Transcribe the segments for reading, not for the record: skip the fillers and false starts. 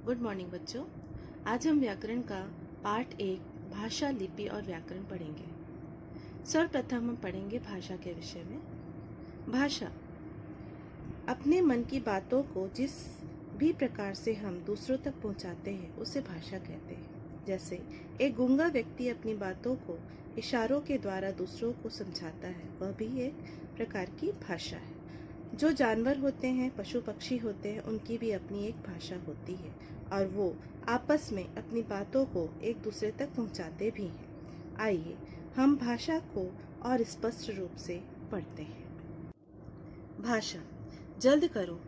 Good morning बच्चों। आज हम व्याकरण का पार्ट 1 भाषा, लिपि और व्याकरण पढ़ेंगे। सर्वप्रथम हम पढ़ेंगे भाषा के विषय में। भाषा अपने मन की बातों को जिस भी प्रकार से हम दूसरों तक पहुंचाते हैं उसे भाषा कहते हैं। जैसे एक गूंगा व्यक्ति अपनी बातों को इशारों के द्वारा दूसरों को समझाता है, वह भी एक प्रकार की भाषा है। जो जानवर होते हैं, पशु पक्षी होते हैं, उनकी भी अपनी एक भाषा होती है और वो आपस में अपनी बातों को एक दूसरे तक पहुंचाते भी हैं। आइए हम भाषा को और स्पष्ट रूप से पढ़ते हैं। भाषा। जल्द करो,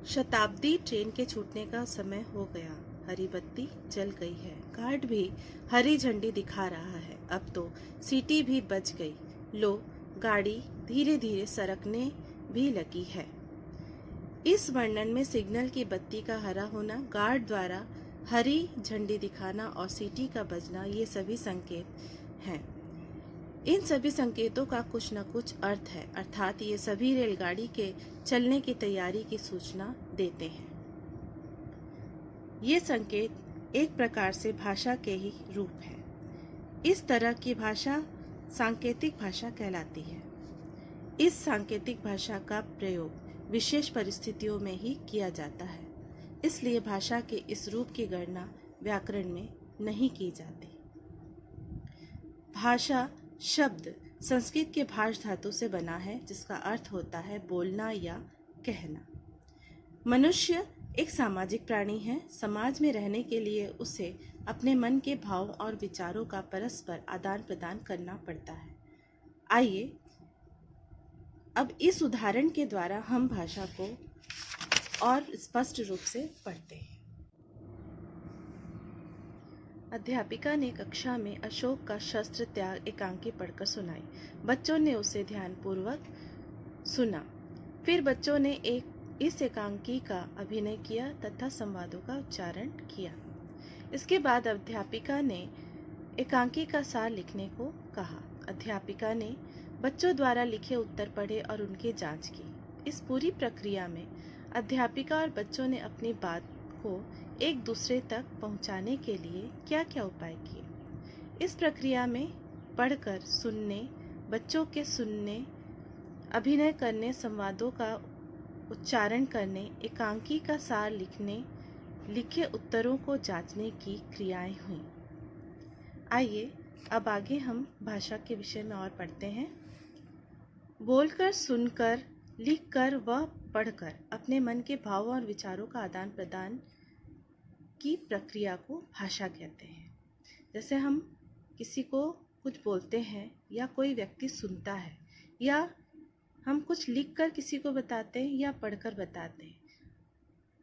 शताब्दी ट्रेन के छूटने का समय हो गया। हरी बत्ती जल गई है, गार्ड भी हरी झंडी दिखा रहा है। अब तो सीटी भी बज गई। लो, गाड़ी धीरे धीरे सरकने भी लगी है। इस वर्णन में सिग्नल की बत्ती का हरा होना, गार्ड द्वारा हरी झंडी दिखाना और सीटी का बजना, ये सभी संकेत हैं। इन सभी संकेतों का कुछ न कुछ अर्थ है, अर्थात ये सभी रेलगाड़ी के चलने की तैयारी की सूचना देते हैं। ये संकेत एक प्रकार से भाषा के ही रूप है। इस तरह की भाषा सांकेतिक भाषा कहलाती है। इस सांकेतिक भाषा का प्रयोग विशेष परिस्थितियों में ही किया जाता है, इसलिए भाषा के इस रूप की गणना व्याकरण में नहीं की जाती। भाषा शब्द संस्कृत के भाष धातु से बना है, जिसका अर्थ होता है बोलना या कहना। मनुष्य एक सामाजिक प्राणी है। समाज में रहने के लिए उसे अपने मन के भाव और विचारों का परस्पर आदान प्रदान करना पड़ता है। आइए अब इस उदाहरण के द्वारा हम भाषा को और स्पष्ट रूप से पढ़ते हैं। अध्यापिका ने कक्षा में अशोक का शस्त्र त्याग एकांकी पढ़कर सुनाई। बच्चों ने उसे ध्यानपूर्वक सुना। फिर बच्चों ने इस एकांकी का अभिनय किया तथा संवादों का उच्चारण किया। इसके बाद अध्यापिका ने एकांकी का सार लिखने को कहा। अध्यापिका ने बच्चों द्वारा लिखे उत्तर पढ़े और उनकी जांच की। इस पूरी प्रक्रिया में अध्यापिका और बच्चों ने अपनी बात को एक दूसरे तक पहुंचाने के लिए क्या क्या उपाय किए। इस प्रक्रिया में पढ़कर सुनने, बच्चों के सुनने, अभिनय करने, संवादों का उच्चारण करने, एकांकी का सार लिखने, लिखे उत्तरों को जांचने की क्रियाएं हुई। आइए अब आगे हम भाषा के विषय में और पढ़ते हैं। बोलकर, सुनकर, लिखकर व पढ़कर अपने मन के भावों और विचारों का आदान प्रदान की प्रक्रिया को भाषा कहते हैं। जैसे हम किसी को कुछ बोलते हैं या कोई व्यक्ति सुनता है, या हम कुछ लिखकर किसी को बताते हैं या पढ़कर बताते हैं,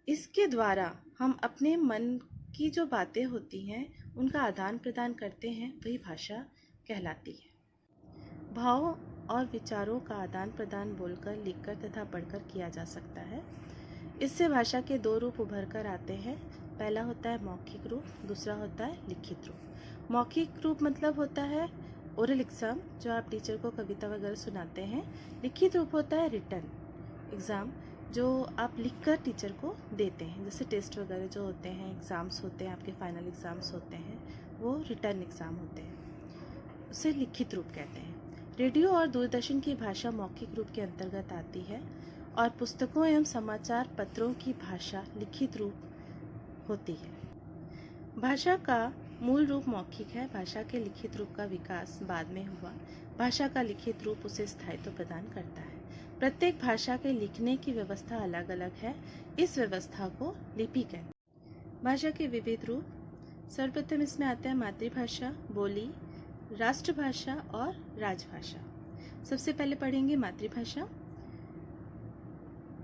इसके द्वारा हम अपने मन की जो बातें होती हैं उनका आदान प्रदान करते हैं, वही भाषा कहलाती है। भाव और विचारों का आदान प्रदान बोलकर, लिखकर तथा पढ़कर किया जा सकता है। इससे भाषा के दो रूप उभर कर आते हैं। पहला होता है मौखिक रूप, दूसरा होता है लिखित रूप। मौखिक रूप मतलब होता है ओरल एग्जाम, जो आप टीचर को कविता वगैरह सुनाते हैं। लिखित रूप होता है रिटन एग्ज़ाम, जो आप लिखकर टीचर को देते हैं। जैसे टेस्ट वगैरह जो होते हैं, एग्ज़ाम्स होते हैं, आपके फाइनल एग्ज़ाम्स होते हैं, वो रिटन एग्ज़ाम होते हैं, उसे लिखित रूप कहते हैं। रेडियो और दूरदर्शन की भाषा मौखिक रूप के अंतर्गत आती है और पुस्तकों एवं समाचार पत्रों की भाषा लिखित रूप होती है। भाषा का मूल रूप मौखिक है। भाषा के लिखित रूप का विकास बाद में हुआ। भाषा का लिखित रूप उसे स्थायित्व प्रदान करता है। प्रत्येक भाषा के लिखने की व्यवस्था अलग अलग है। इस व्यवस्था को लिपि कहते हैं। भाषा के विविध रूप, सर्वप्रथम इसमें आता है मातृभाषा, बोली, राष्ट्रभाषा और राजभाषा। सबसे पहले पढ़ेंगे मातृभाषा।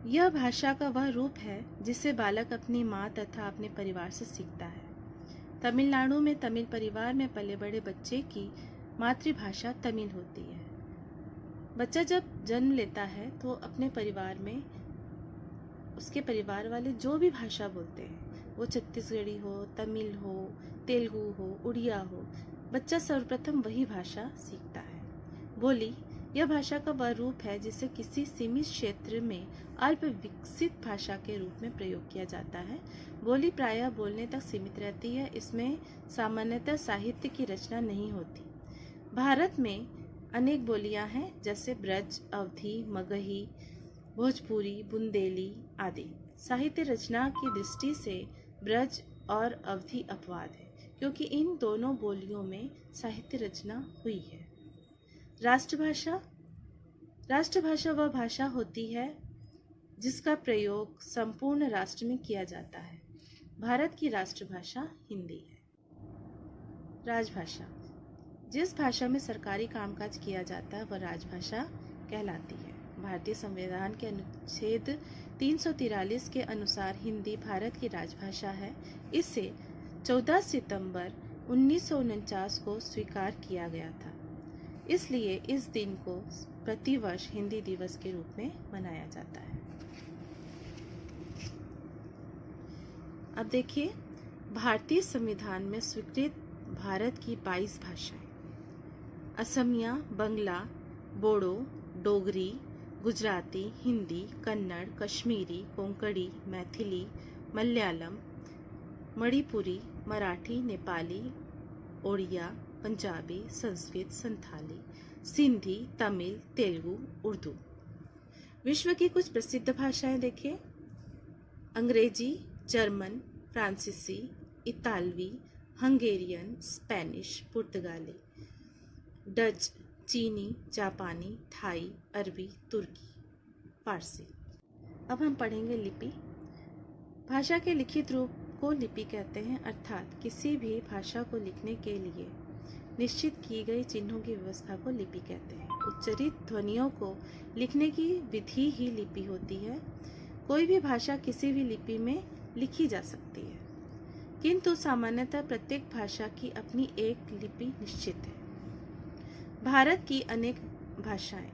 यह भाषा का वह रूप है जिसे बालक अपनी माँ तथा अपने परिवार से सीखता है। तमिलनाडु में तमिल परिवार में पले बड़े बच्चे की मातृभाषा तमिल होती है। बच्चा जब जन्म लेता है तो अपने परिवार में उसके परिवार वाले जो भी भाषा बोलते हैं, वो छत्तीसगढ़ी हो, तमिल हो, तेलुगु हो, उड़िया हो, बच्चा सर्वप्रथम वही भाषा सीखता है। बोली यह भाषा का वह रूप है जिसे किसी सीमित क्षेत्र में अल्प विकसित भाषा के रूप में प्रयोग किया जाता है। बोली प्रायः बोलने तक सीमित रहती है। इसमें सामान्यतः साहित्य की रचना नहीं होती। भारत में अनेक बोलियां हैं, जैसे ब्रज, अवधी, मगही, भोजपुरी, बुंदेली आदि। साहित्य रचना की दृष्टि से ब्रज और अवधी अपवाद है, क्योंकि इन दोनों बोलियों में साहित्य रचना हुई है। राष्ट्रभाषा। राष्ट्रभाषा वह भाषा होती है जिसका प्रयोग संपूर्ण राष्ट्र में किया जाता है। भारत की राष्ट्रभाषा हिंदी है। राजभाषा। जिस भाषा में सरकारी कामकाज किया जाता है वह राजभाषा कहलाती है। भारतीय संविधान के अनुच्छेद 343 के अनुसार हिंदी भारत की राजभाषा है। इसे 14 सितंबर 1949 को स्वीकार किया गया था। इसलिए इस दिन को प्रतिवर्ष हिंदी दिवस के रूप में मनाया जाता है। अब देखिए, भारतीय संविधान में स्वीकृत भारत की 22 भाषाएं: असमिया, बंगला, बोडो, डोगरी, गुजराती, हिंदी, कन्नड़, कश्मीरी, कोंकणी, मैथिली, मलयालम, मणिपुरी, मराठी, नेपाली, ओडिया, पंजाबी, संस्कृत, संथाली, सिंधी, तमिल, तेलुगु, उर्दू। विश्व की कुछ प्रसिद्ध भाषाएं देखिए: अंग्रेजी, जर्मन, फ्रांसीसी, इतालवी, हंगेरियन, स्पेनिश, पुर्तगाली, डच, चीनी, जापानी, थाई, अरबी, तुर्की, फारसी। अब हम पढ़ेंगे लिपि। भाषा के लिखित रूप को लिपि कहते हैं, अर्थात किसी भी भाषा को लिखने के लिए निश्चित की गई चिन्हों की व्यवस्था को लिपि कहते हैं। उच्चरित ध्वनियों को लिखने की विधि ही लिपि होती है। कोई भी भाषा किसी भी लिपि में लिखी जा सकती है, किंतु सामान्यतः प्रत्येक भाषा की अपनी एक लिपि निश्चित है। भारत की अनेक भाषाएं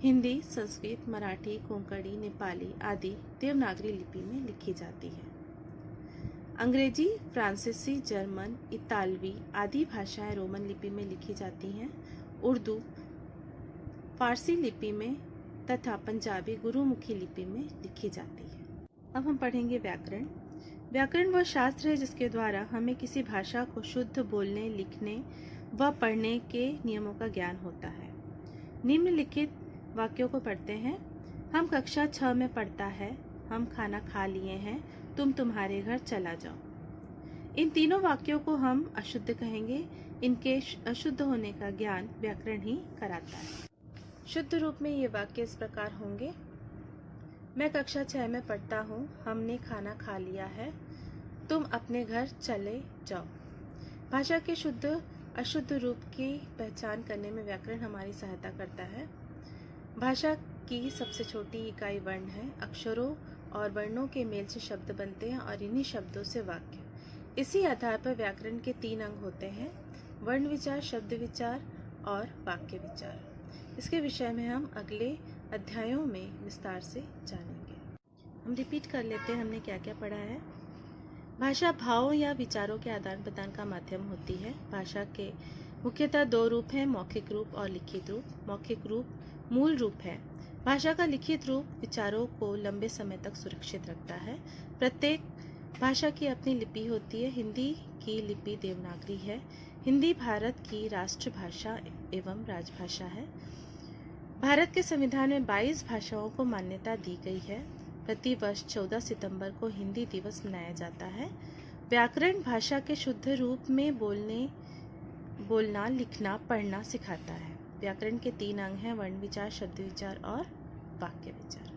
हिंदी, संस्कृत, मराठी, कोंकणी, नेपाली आदि देवनागरी लिपि में लिखी जाती है। अंग्रेजी, फ्रांसीसी, जर्मन, इतालवी आदि भाषाएं रोमन लिपि में लिखी जाती हैं। उर्दू फारसी लिपि में तथा पंजाबी गुरुमुखी लिपि में लिखी जाती है। अब हम पढ़ेंगे व्याकरण। व्याकरण वह शास्त्र है जिसके द्वारा हमें किसी भाषा को शुद्ध बोलने, लिखने व पढ़ने के नियमों का ज्ञान होता है। निम्नलिखित वाक्यों को पढ़ते हैं। हम कक्षा 6 में पढ़ता है, हम खाना खा लिए हैं, तुम तुम्हारे घर चला जाओ। इन तीनों वाक्यों को हम अशुद्ध कहेंगे। इनके अशुद्ध होने का ज्ञान व्याकरण ही कराता है। शुद्ध रूप में ये वाक्य इस प्रकार होंगे: मैं कक्षा 6 में पढ़ता हूँ, हमने खाना खा लिया है, तुम अपने घर चले जाओ। भाषा के शुद्ध अशुद्ध रूप की पहचान करने में व्याकरण हमारी सहायता करता है। भाषा की सबसे छोटी इकाई वर्ण है। अक्षरों और वर्णों के मेल से शब्द बनते हैं और इन्हीं शब्दों से वाक्य। इसी आधार पर व्याकरण के 3 अंग होते हैं: वर्ण विचार, शब्द विचार और वाक्य विचार। इसके विषय में हम अगले अध्यायों में विस्तार से जानेंगे। हम रिपीट कर लेते हैं हमने क्या क्या पढ़ा है। भाषा भावों या विचारों के आदान प्रदान का माध्यम होती है। भाषा के मुख्यतः 2 रूप हैं, मौखिक रूप और लिखित रूप। मौखिक रूप मूल रूप है। भाषा का लिखित रूप विचारों को लंबे समय तक सुरक्षित रखता है। प्रत्येक भाषा की अपनी लिपि होती है। हिंदी की लिपि देवनागरी है। हिंदी भारत की राष्ट्रभाषा एवं राजभाषा है। भारत के संविधान में 22 भाषाओं को मान्यता दी गई है। प्रतिवर्ष 14 सितंबर को हिंदी दिवस मनाया जाता है। व्याकरण भाषा के शुद्ध रूप में बोलना, लिखना, पढ़ना सिखाता है। व्याकरण के 3 अंग हैं: वर्ण विचार, शब्द विचार और वाक्य विचार।